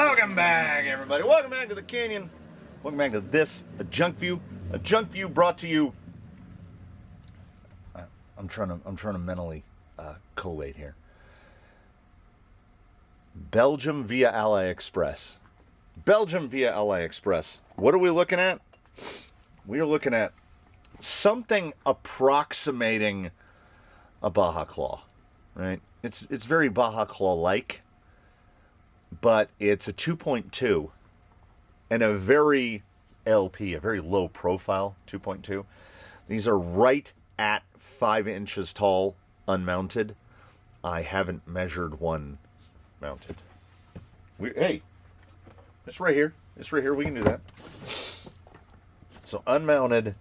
Welcome back, everybody. Welcome back to the Canyon. Welcome back to this, a Junkview. A Junkview brought to you. I'm trying to mentally collate here. Belgium via AliExpress. Belgium via AliExpress. What are we looking at? We are looking at something approximating a Baja Claw, right? It's very Baja Claw-like, but it's a 2.2 and a very LP, a very low profile 2.2. These are right at 5 inches tall, unmounted. I haven't measured one mounted. Hey, it's right here. It's right here. We can do that. So unmounted,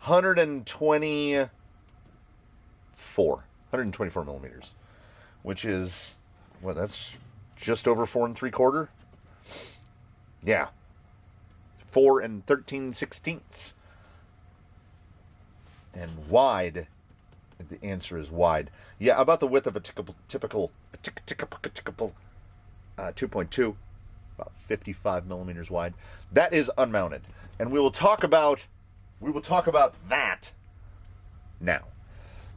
124 millimeters, which is, well, that's just over 4 3/4. Yeah, 4 13/16. And wide, the answer is wide. Yeah, about the width of a typical 2.2, about 55 millimeters wide. That is unmounted, and we will talk about that now.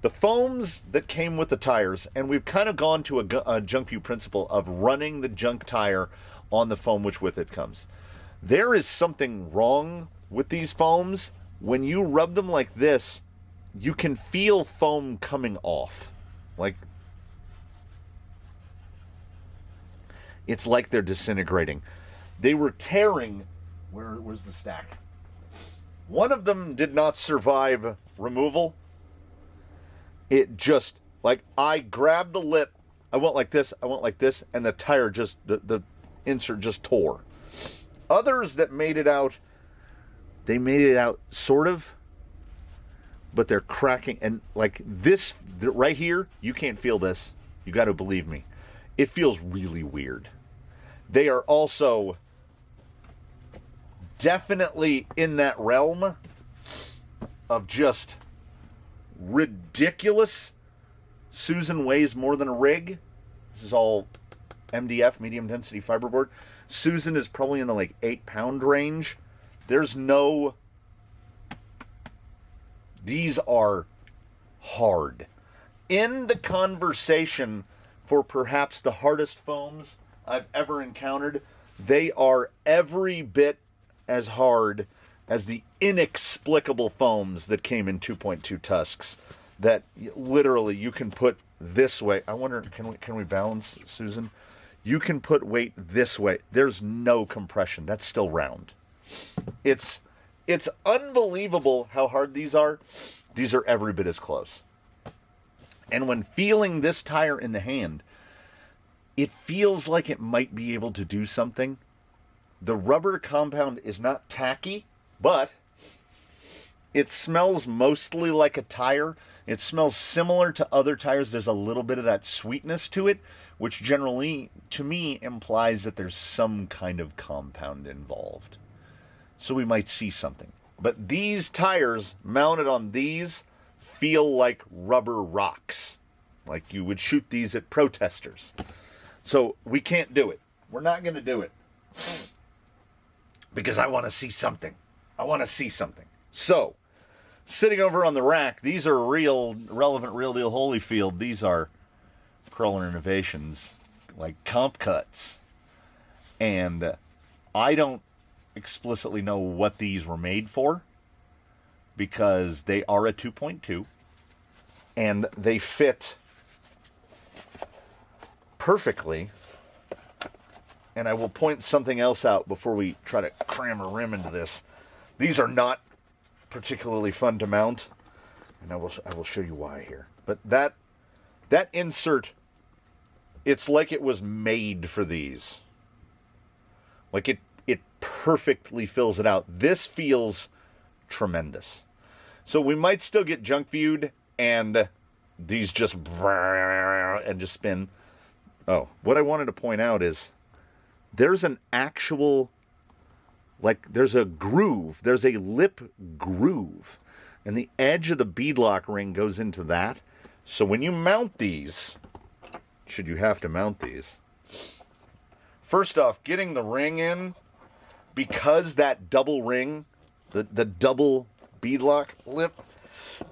The foams that came with the tires, and we've kind of gone to a Junkview principle of running the junk tire on the foam which with it comes. There is something wrong with these foams. When you rub them like this, you can feel foam coming off. Like, it's like they're disintegrating. They were tearing. Where's the stack? One of them did not survive removal. It just, like, I grabbed the lip, I went like this, and the tire just, the insert just tore. Others that made it out, they made it out sort of, but they're cracking. And like this right here, you can't feel this. You got to believe me. It feels really weird. They are also definitely in that realm of just ridiculous. Susan weighs more than a rig. This is all MDF, medium density fiberboard. Susan is probably in the like 8-pound range. These are hard. In the conversation for perhaps the hardest foams I've ever encountered, they are every bit as hard as the inexplicable foams that came in 2.2 tusks that literally you can put this way. I wonder, can we balance, Susan? You can put weight this way. There's no compression. That's still round. It's unbelievable how hard these are. These are every bit as close. And when feeling this tire in the hand, it feels like it might be able to do something. The rubber compound is not tacky, but it smells mostly like a tire. It smells similar to other tires. There's a little bit of that sweetness to it, which generally, to me, implies that there's some kind of compound involved. So we might see something. But these tires mounted on these feel like rubber rocks. Like you would shoot these at protesters. So we can't do it. We're not going to do it. Because I want to see something. So, sitting over on the rack, these are real, relevant, real deal Holyfield. These are Crawler Innovations, like comp cuts. And I don't explicitly know what these were made for, because they are a 2.2 and they fit perfectly. And I will point something else out before we try to cram a rim into this. These are not particularly fun to mount, and I will show you why here. But that insert, it's like it was made for these. Like it perfectly fills it out. This feels tremendous. So we might still get Junkviewed and these just spin. Oh, what I wanted to point out is there's an actual, like, there's a groove. There's a lip groove. And the edge of the beadlock ring goes into that. So when you mount these, should you have to mount these, First off, getting the ring in, because that double ring, the double beadlock lip,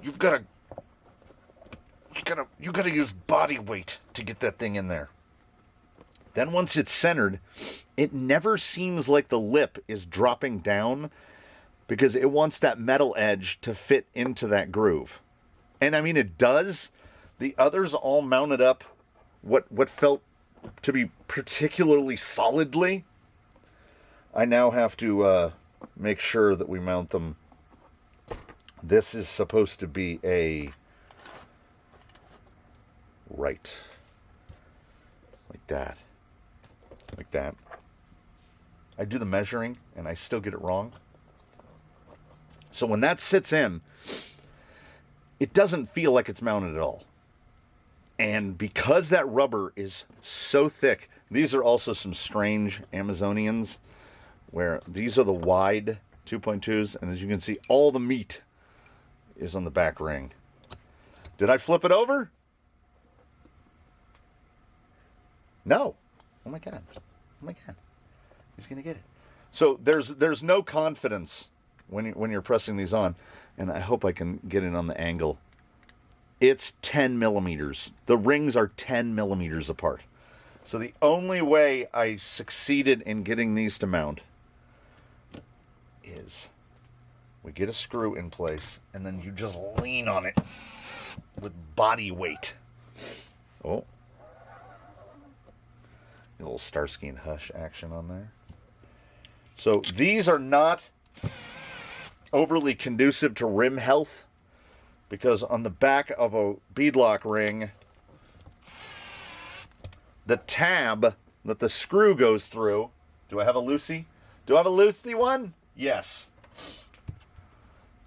you gotta use body weight to get that thing in there. Then once it's centered, it never seems like the lip is dropping down because it wants that metal edge to fit into that groove. And I mean, it does. The others all mounted up what felt to be particularly solidly. I now have to make sure that we mount them. This is supposed to be a right. Like that. Like that. I do the measuring and I still get it wrong. So when that sits in, it doesn't feel like it's mounted at all. And because that rubber is so thick, these are also some strange Amazonians where these are the wide 2.2s, and as you can see, all the meat is on the back ring. Did I flip it over? No. Oh my God. Oh my God. He's going to get it. So there's no confidence when you're pressing these on, and I hope I can get it on the angle. It's 10 millimeters. The rings are 10 millimeters apart. So the only way I succeeded in getting these to mount is we get a screw in place, and then you just lean on it with body weight. Oh. A little Starsky and Hush action on there. So these are not overly conducive to rim health, because on the back of a beadlock ring, the tab that the screw goes through, do I have a loosey? Do I have a loosey one? Yes.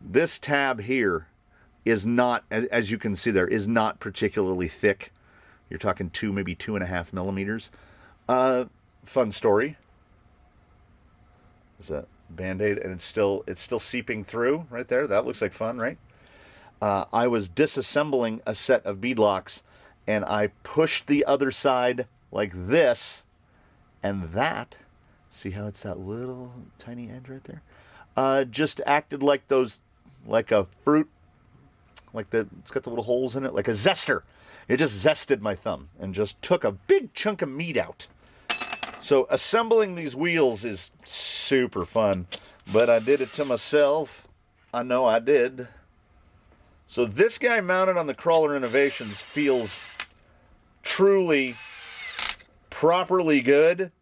This tab here is not, as you can see there, is not particularly thick. You're talking maybe 2.5 millimeters. Fun story. There's a Band-Aid, and it's still seeping through right there. That looks like fun, right? I was disassembling a set of beadlocks, and I pushed the other side like this, and that, see how it's that little tiny edge right there? Just acted like like a fruit, it's got the little holes in it, like a zester. It just zested my thumb and just took a big chunk of meat out. So assembling these wheels is super fun, but I did it to myself. I know I did. So this guy mounted on the Crawler Innovations feels truly, properly good.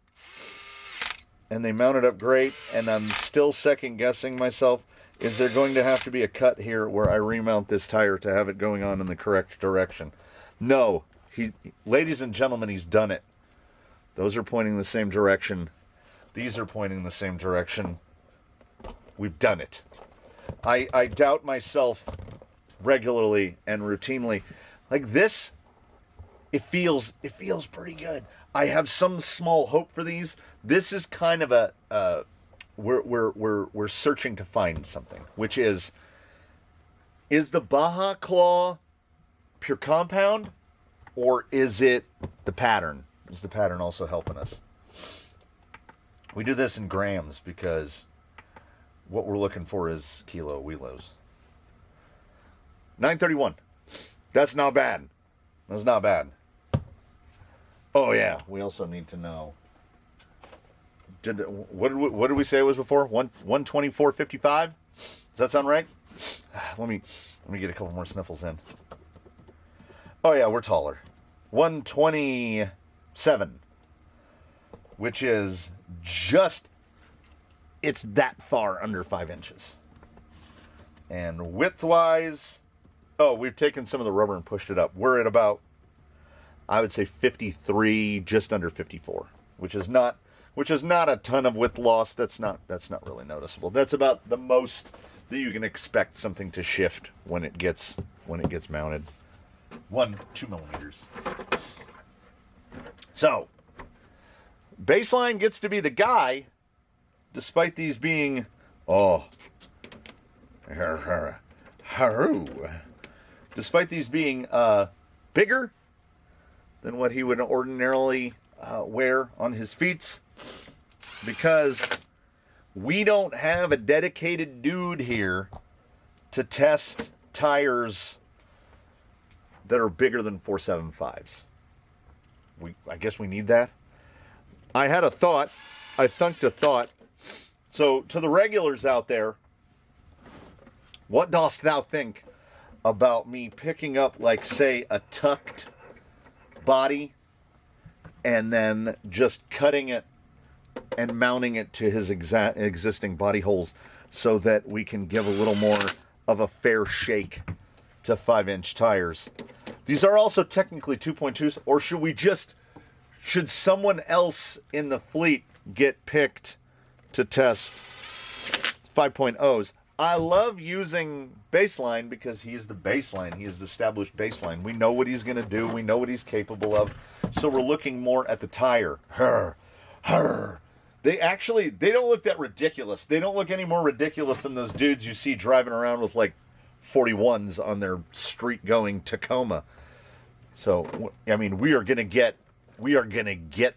And they mounted up great, and I'm still second guessing myself. Is there going to have to be a cut here where I remount this tire to have it going on in the correct direction? No. Ladies and gentlemen, he's done it. Those are pointing the same direction. These are pointing the same direction. We've done it. I doubt myself regularly and routinely. Like this, it feels pretty good. I have some small hope for these. This is kind of we're searching to find something, which is the Baja Claw pure compound, or is it the pattern? Is the pattern also helping us? We do this in grams because what we're looking for is kilo wheelos. 931. That's not bad. That's not bad. Oh yeah, we also need to know. What did we say it was before? 124.55. Does that sound right? Let me get a couple more sniffles in. Oh yeah, we're taller. 127, which is just, it's that far under 5 inches. And widthwise, we've taken some of the rubber and pushed it up. We're at about, I would say 53, just under 54, which is not a ton of width loss. That's not really noticeable. That's about the most that you can expect something to shift when it gets mounted. 2 millimeters. So, baseline gets to be the guy, despite these being, despite these being bigger than what he would ordinarily wear on his feet, because we don't have a dedicated dude here to test tires that are bigger than 475s. I guess we need that. I had a thought. I thunked a thought. So, to the regulars out there, what dost thou think about me picking up, like, say, a tucked body and then just cutting it and mounting it to his existing body holes so that we can give a little more of a fair shake to 5-inch tires? These are also technically 2.2s, or should someone else in the fleet get picked to test 5.0s? I love using Baseline because he is the baseline. He is the established baseline. We know what he's going to do. We know what he's capable of. So we're looking more at the tire. They don't look that ridiculous. They don't look any more ridiculous than those dudes you see driving around with like 41s on their street-going Tacoma. So, I mean, we are going to get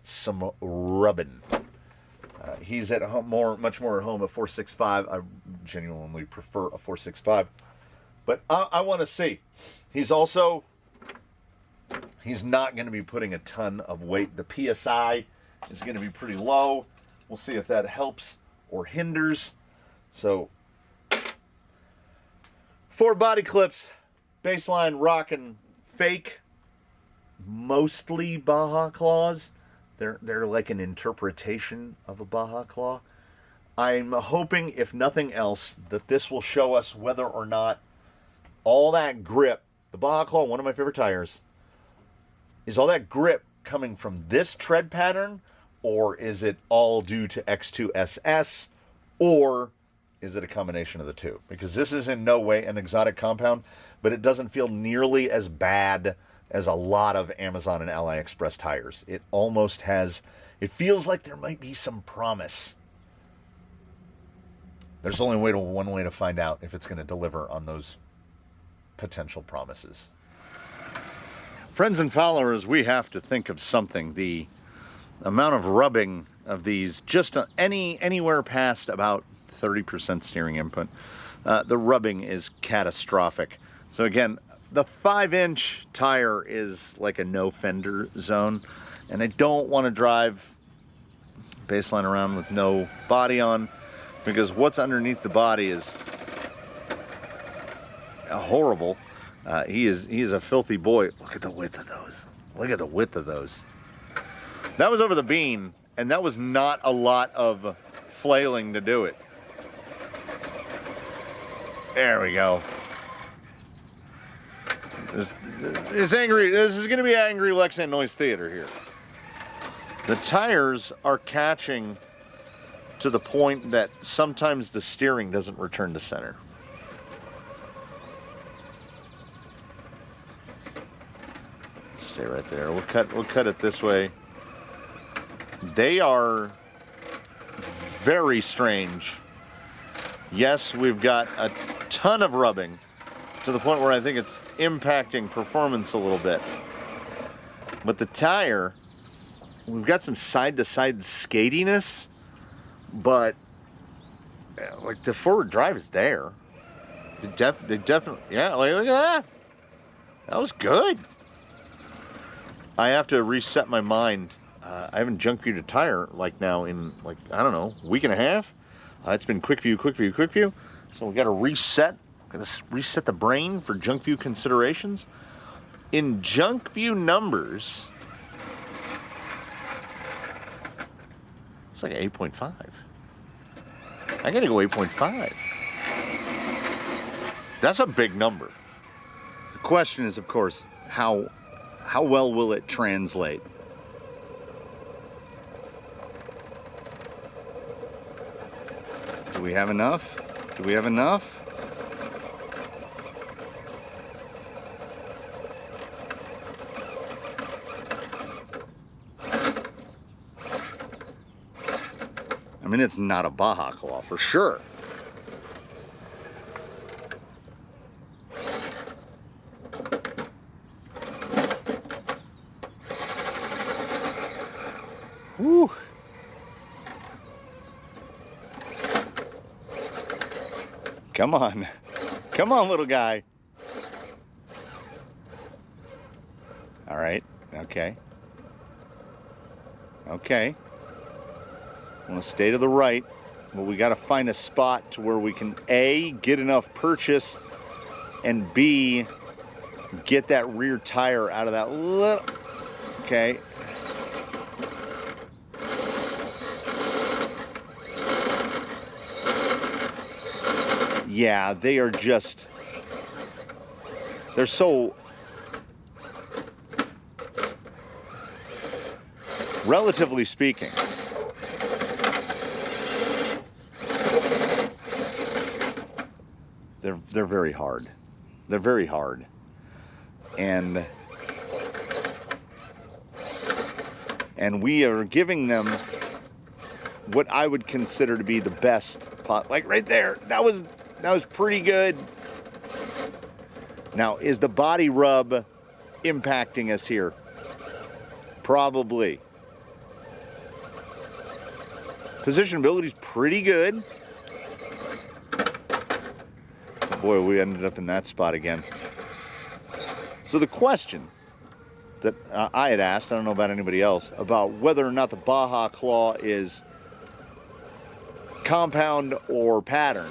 some rubbing. He's at home much more at home at 465. I genuinely prefer a 465. But I want to see. He's not going to be putting a ton of weight. The PSI is going to be pretty low. We'll see if that helps or hinders. So, 4 body clips, Baseline rocking fake, mostly Baja Claws. They're like an interpretation of a Baja Claw. I'm hoping, if nothing else, that this will show us whether or not all that grip, the Baja Claw, one of my favorite tires, is all that grip coming from this tread pattern, or is it all due to X2SS, or is it a combination of the two? Because this is in no way an exotic compound, but it doesn't feel nearly as bad as a lot of Amazon and AliExpress tires. It almost has, it feels like there might be some promise. There's only one way to find out if it's going to deliver on those potential promises. Friends and followers, we have to think of something. The amount of rubbing of these, just anywhere past about 30% steering input, the rubbing is catastrophic. So again, the 5-inch tire is like a no fender zone, and I don't want to drive Baseline around with no body on, because what's underneath the body is horrible. He is a filthy boy. Look at the width of those. Look at the width of those. That was over the bean, and that was not a lot of flailing to do it. There we go. It's angry. This is going to be angry Lexan Noise Theater here. The tires are catching to the point that sometimes the steering doesn't return to center. Stay right there. We'll cut it this way. They are very strange. Yes, we've got a ton of rubbing, to the point where I think it's impacting performance a little bit. But the tire, we've got some side-to-side skatiness, but like the forward drive is there. They definitely, yeah, like, look at that. That was good. I have to reset my mind. I haven't Junkviewed a tire like now in like, I don't know, week and a half. It's been quick view. So we got to reset. Going to reset the brain for Junkview considerations. In Junkview numbers, it's like an 8.5. I got to go 8.5. That's a big number. The question is, of course, how well will it translate? Do we have enough? Do we have enough? I mean, it's not a Baja Claw for sure. Woo! Come on. Come on, little guy. All right. Okay. Okay. I'm going to stay to the right. But we got to find a spot to where we can A, get enough purchase, and B, get that rear tire out of that little... Okay. Yeah, they are just... They're so... Relatively speaking... They're very hard. They're very hard. And we are giving them what I would consider to be the best pot. Like right there, that was pretty good. Now, is the body rub impacting us here? Probably. Positionability is pretty good. Boy, we ended up in that spot again. So the question that I had asked, I don't know about anybody else, about whether or not the Baja Claw is compound or pattern,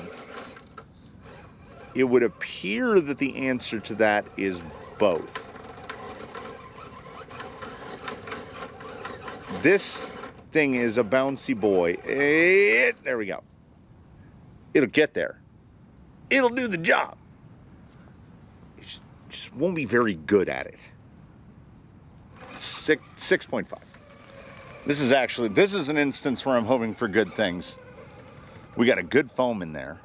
it would appear that the answer to that is both. This thing is a bouncy boy. There we go. It'll get there. It'll do the job. It just won't be very good at it. 6.5. This is an instance where I'm hoping for good things. We got a good foam in there.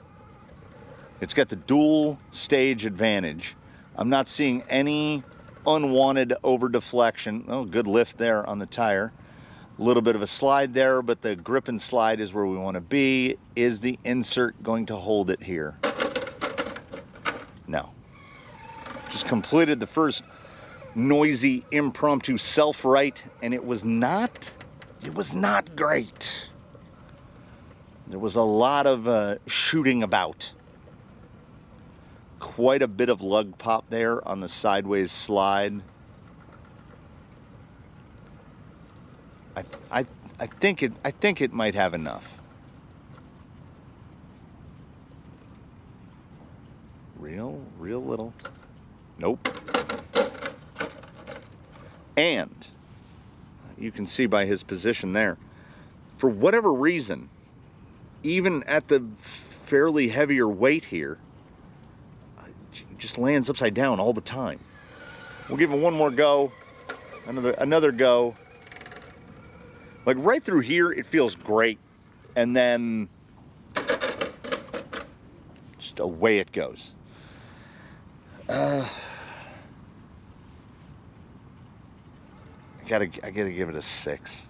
It's got the dual stage advantage. I'm not seeing any unwanted over deflection. Oh, good lift there on the tire. A little bit of a slide there, but the grip and slide is where we want to be. Is the insert going to hold it here? No. Just completed the first noisy impromptu self-right, and it was not great. There was a lot of shooting about. Quite a bit of lug pop there on the sideways slide. I think it might have enough. Real little. Nope. And you can see by his position there, for whatever reason, even at the fairly heavier weight here, it just lands upside down all the time. We'll give him one more go, another go. Like right through here, it feels great, and then just away it goes. I gotta give it a 6.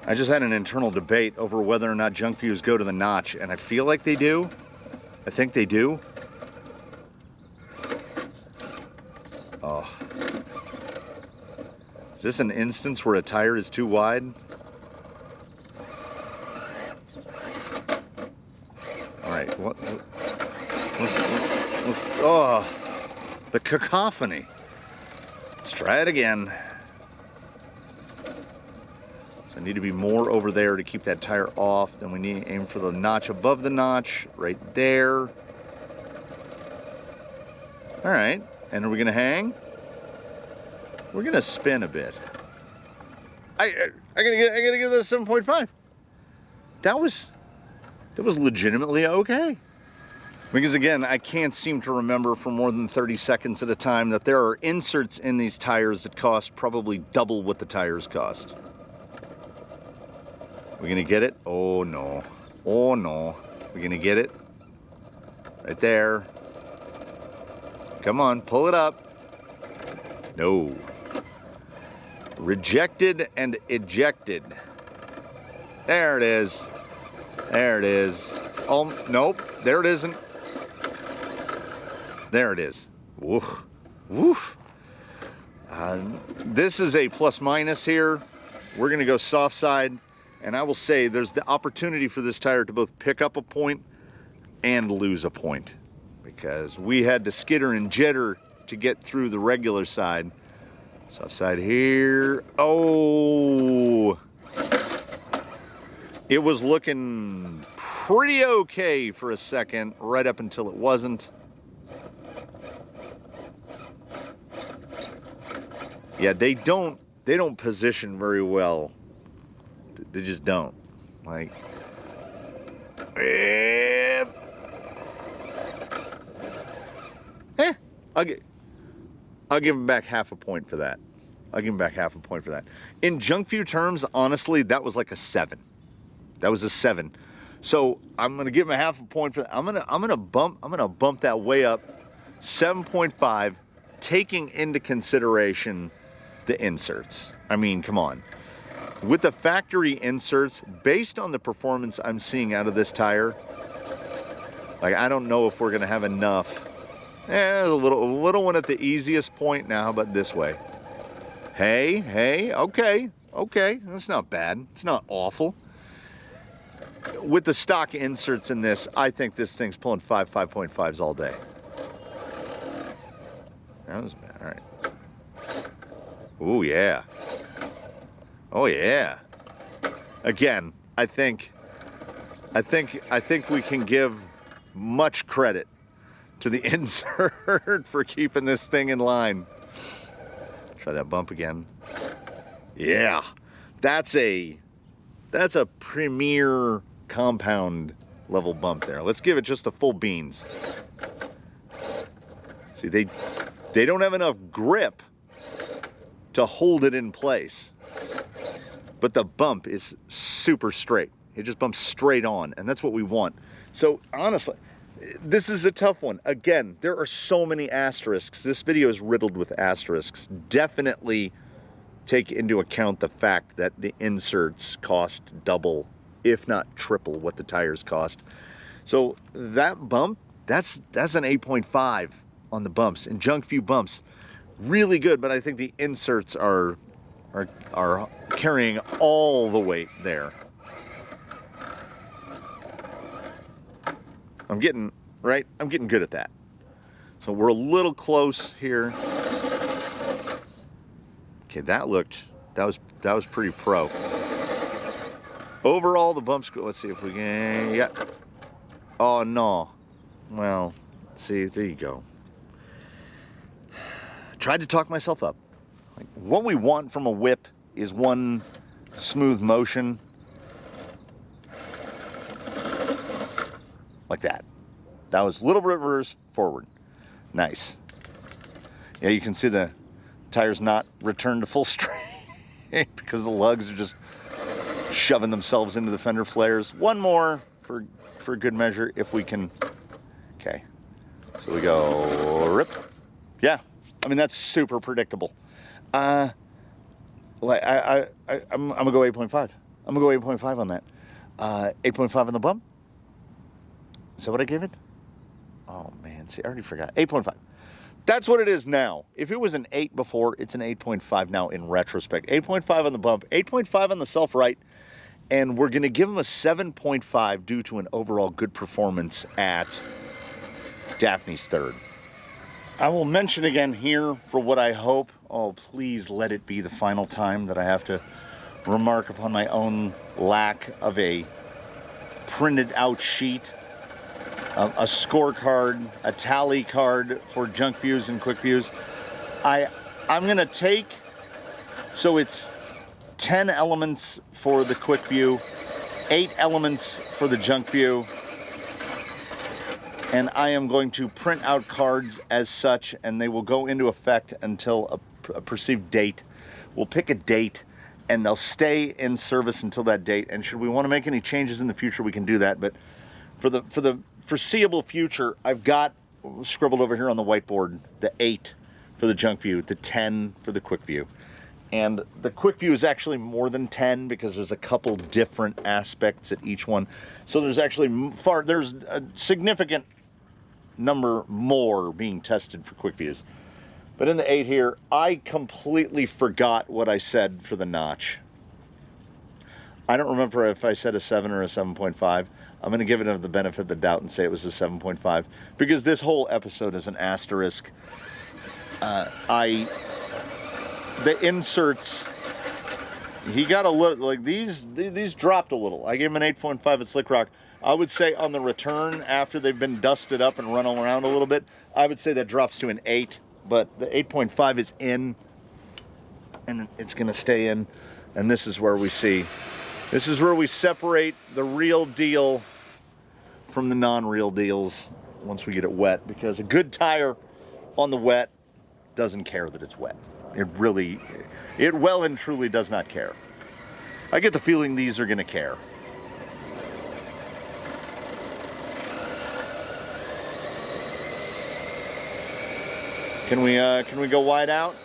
I just had an internal debate over whether or not Junkviews go to the notch, and I feel like they do. I think they do. Oh. Is this an instance where a tire is too wide? All right. Oh, the cacophony. Let's try it again. So I need to be more over there to keep that tire off. Then we need to aim for the notch above the notch, right there. All right. And are we gonna hang? We're gonna spin a bit. I gotta give this a 7.5. That was legitimately okay. Because again, I can't seem to remember for more than 30 seconds at a time that there are inserts in these tires that cost probably double what the tires cost. We gonna get it? Oh no. Oh no. We're gonna get it? Right there. Come on, pull it up. No. Rejected and ejected. There it is. There it is. Oh, nope. There it isn't. There it is. Woof. Woof. This is a plus minus here. We're going to go soft side. And I will say there's the opportunity for this tire to both pick up a point and lose a point, because we had to skitter and jitter to get through the regular side. Soft side here. Oh, it was looking pretty okay for a second, right up until it wasn't. Yeah, they don't position very well. They just don't. Like, I'll give him back half a point for that. I'll give him back half a point for that. In Junkview terms, honestly, that was like a 7. That was a 7. So I'm gonna give him a half a point for that. I'm gonna bump that way up, 7.5, taking into consideration the inserts. I mean, come on. With the factory inserts, based on the performance I'm seeing out of this tire, like, I don't know if we're gonna have enough. A little one at the easiest point now. How about this way? Hey, okay, that's not bad. It's not awful. With the stock inserts in this, I think this thing's pulling 5.5s all day. That was bad. All right. Oh yeah. Oh yeah. Again, I think we can give much credit to the insert for keeping this thing in line. Try that bump again. Yeah, that's a premier compound level bump there. Let's give it just the full beans. See, they don't have enough grip to hold it in place, but the bump is super straight. It just bumps straight on, and that's what we want. So honestly, this is a tough one. Again, there are so many asterisks. This video is riddled with asterisks. Definitely take into account the fact that the inserts cost double, if not triple, what the tires cost. So that bump, that's an 8.5 on the bumps. And Junkview bumps, really good, but I think the inserts are carrying all the weight there. I'm getting good at that. So we're a little close here. Okay, that was pretty pro. Overall, the bumps, let's see if we can, yeah. Oh no. Well, see, there you go. Tried to talk myself up. Like, what we want from a whip is one smooth motion. Like that. That was a little bit reverse forward. Nice. Yeah, you can see the tires not returned to full strength because the lugs are just shoving themselves into the fender flares. One more for good measure if we can. Okay. So we go rip. Yeah. I mean, that's super predictable. I'm gonna go 8.5. I'm gonna go 8.5 on that. 8.5 on the bump. Is that what I gave it? Oh man, see, I already forgot. 8.5. That's what it is now. If it was an 8 before, it's an 8.5 now in retrospect. 8.5 on the bump, 8.5 on the self-right, and we're gonna give them a 7.5 due to an overall good performance at Daphne's third. I will mention again here for what I hope, oh please let it be the final time that I have to remark upon my own lack of a printed out sheet, a scorecard, a tally card for Junkviews and Quickviews. I'm gonna take, so it's 10 elements for the Quickview, 8 elements for the Junkview, and I am going to print out cards as such, and they will go into effect until a perceived date. We'll pick a date, and they'll stay in service until that date, and should we want to make any changes in the future, we can do that. But for the foreseeable future, I've got scribbled over here on the whiteboard the 8 for the Junkview, the 10 for the Quickview. And the Quickview is actually more than 10 because there's a couple different aspects at each one. So there's actually there's a significant number more being tested for Quickviews. But in the 8 here, I completely forgot what I said for the notch. I don't remember if I said a 7 or a 7.5. I'm going to give it the benefit of the doubt and say it was a 7.5 because this whole episode is an asterisk. The inserts, he got a little, like these dropped a little. I gave him an 8.5 at Slick Rock. I would say on the return, after they've been dusted up and run around a little bit, I would say that drops to an 8, but the 8.5 is in, and it's going to stay in, and this is where we separate the real deal from the non-real deals once we get it wet, because a good tire on the wet doesn't care that it's wet. It well and truly does not care. I get the feeling these are going to care. Can we go wide out?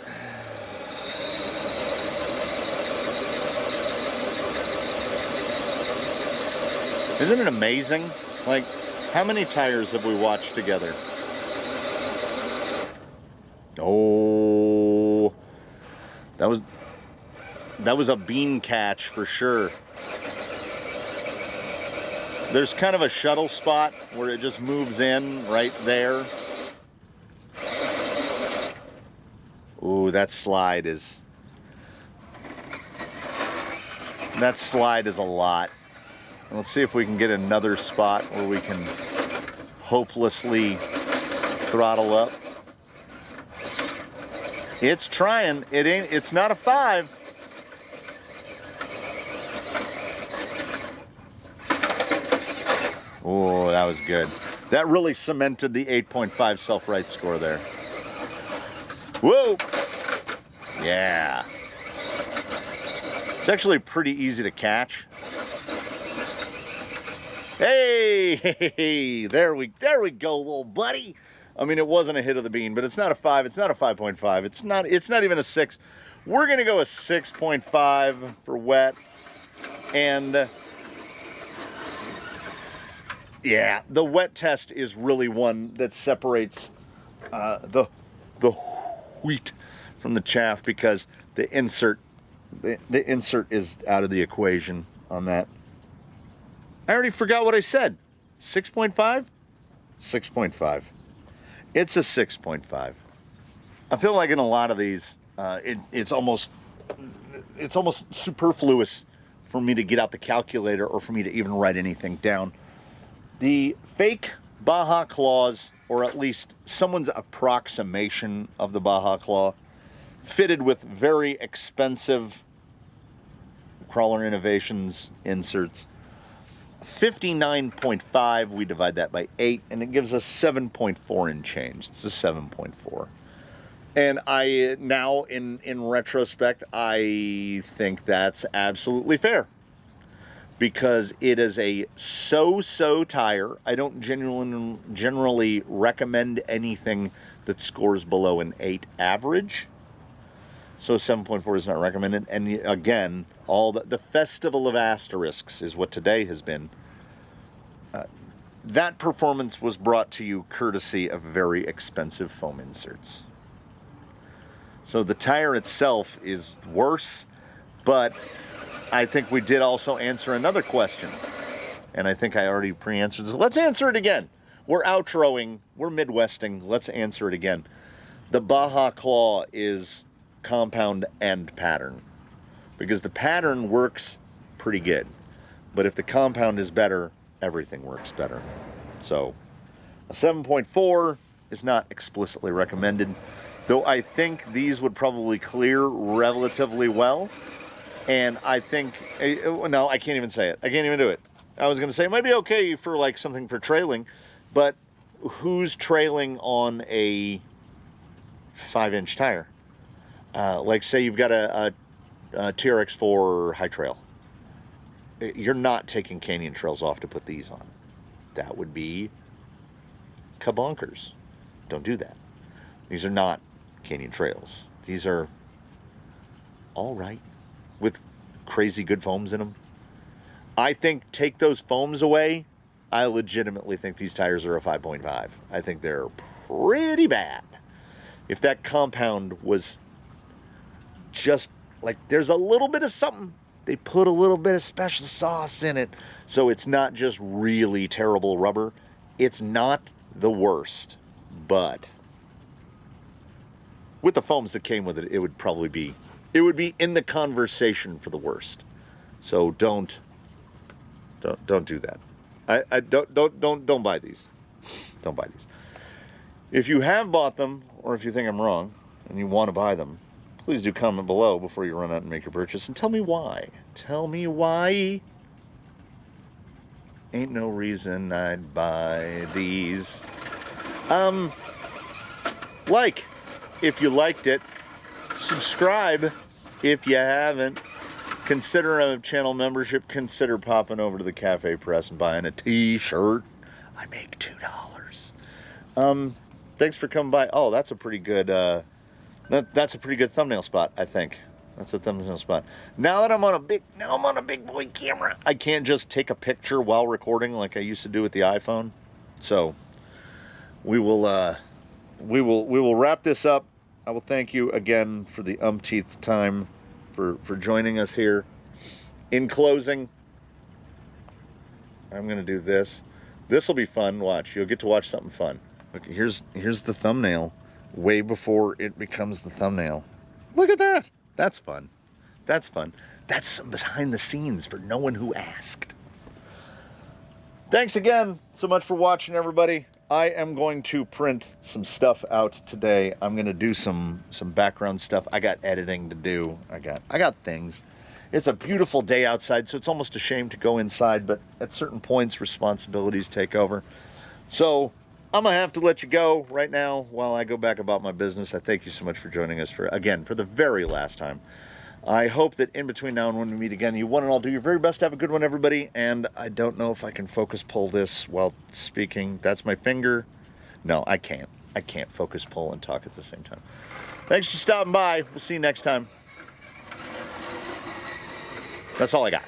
Isn't it amazing? Like, how many tires have we watched together? Oh, that was a bean catch for sure. There's kind of a shuttle spot where it just moves in right there. Ooh, that slide is a lot. Let's see if we can get another spot where we can hopelessly throttle up. It's trying. It's not a 5. Oh, that was good. That really cemented the 8.5 self-right score there. Whoa! Yeah. It's actually pretty easy to catch. Hey, there we go, little buddy. I mean, it wasn't a hit of the bean, but it's not a 5. It's not a 5.5. It's not even a 6. We're gonna go a 6.5 for wet. And yeah, the wet test is really one that separates the wheat from the chaff, because the insert is out of the equation on that. I already forgot what I said. 6.5? 6.5. It's a 6.5. I feel like in a lot of these, it's almost superfluous for me to get out the calculator or for me to even write anything down. The fake Baja Claws, or at least someone's approximation of the Baja Claw, fitted with very expensive Crawler Innovations inserts. 59.5, we divide that by 8, and it gives us 7.4 and change. It's a 7.4. And I, now in retrospect, I think that's absolutely fair, because it is a so-so tire. I don't generally recommend anything that scores below an 8 average. So 7.4 is not recommended. And again, all the festival of asterisks is what today has been. That performance was brought to you courtesy of very expensive foam inserts. So the tire itself is worse, but I think we did also answer another question. And I think I already pre-answered. So let's answer it again. We're outroing, we're Midwesting, let's answer it again. The Baja Claw is compound and pattern, because the pattern works pretty good, but if the compound is better, everything works better. So a 7.4 is not explicitly recommended, though I think these would probably clear relatively well. And I think, no, I can't even say it. I can't even do it. I was going to say it might be okay for like something for trailing, but who's trailing on a 5-inch tire? Like say you've got a TRX4 high trail. You're not taking canyon trails off to put these on. That would be kabonkers. Don't do that. These are not canyon trails. These are all right with crazy good foams in them. I think take those foams away, I legitimately think these tires are a 5.5. I think they're pretty bad. If that compound was just like, there's a little bit of something, they put a little bit of special sauce in it. So it's not just really terrible rubber. It's not the worst, but with the foams that came with it, it would probably be, it would be in the conversation for the worst. So don't do that. Don't buy these. Don't buy these. If you have bought them, or if you think I'm wrong and you want to buy them, please do comment below before you run out and make your purchase, and tell me why. Tell me why. Ain't no reason I'd buy these. Like if you liked it. Subscribe if you haven't. Consider a channel membership. Consider popping over to the Cafe Press and buying a t-shirt. I make $2. Thanks for coming by. Oh, that's a pretty good that's a pretty good thumbnail spot, I think. That's a thumbnail spot. Now that I'm on a big boy camera, I can't just take a picture while recording like I used to do with the iPhone. So we will wrap this up. I will thank you again for the umpteenth time for joining us here. In closing, I'm gonna do this. This will be fun. Watch, you'll get to watch something fun. Okay, here's the thumbnail way before it becomes the thumbnail. Look at that. That's fun. That's fun. That's some behind the scenes for no one who asked. Thanks again so much for watching, everybody. I am going to print some stuff out today. I'm going to do some background stuff. I got editing to do. I got things. It's a beautiful day outside, so it's almost a shame to go inside, but at certain points, responsibilities take over. So I'm going to have to let you go right now while I go back about my business. I thank you so much for joining us for the very last time. I hope that in between now and when we meet again, you one and all do your very best. Have a good one, everybody. And I don't know if I can focus pull this while speaking. That's my finger. No, I can't. I can't focus pull and talk at the same time. Thanks for stopping by. We'll see you next time. That's all I got.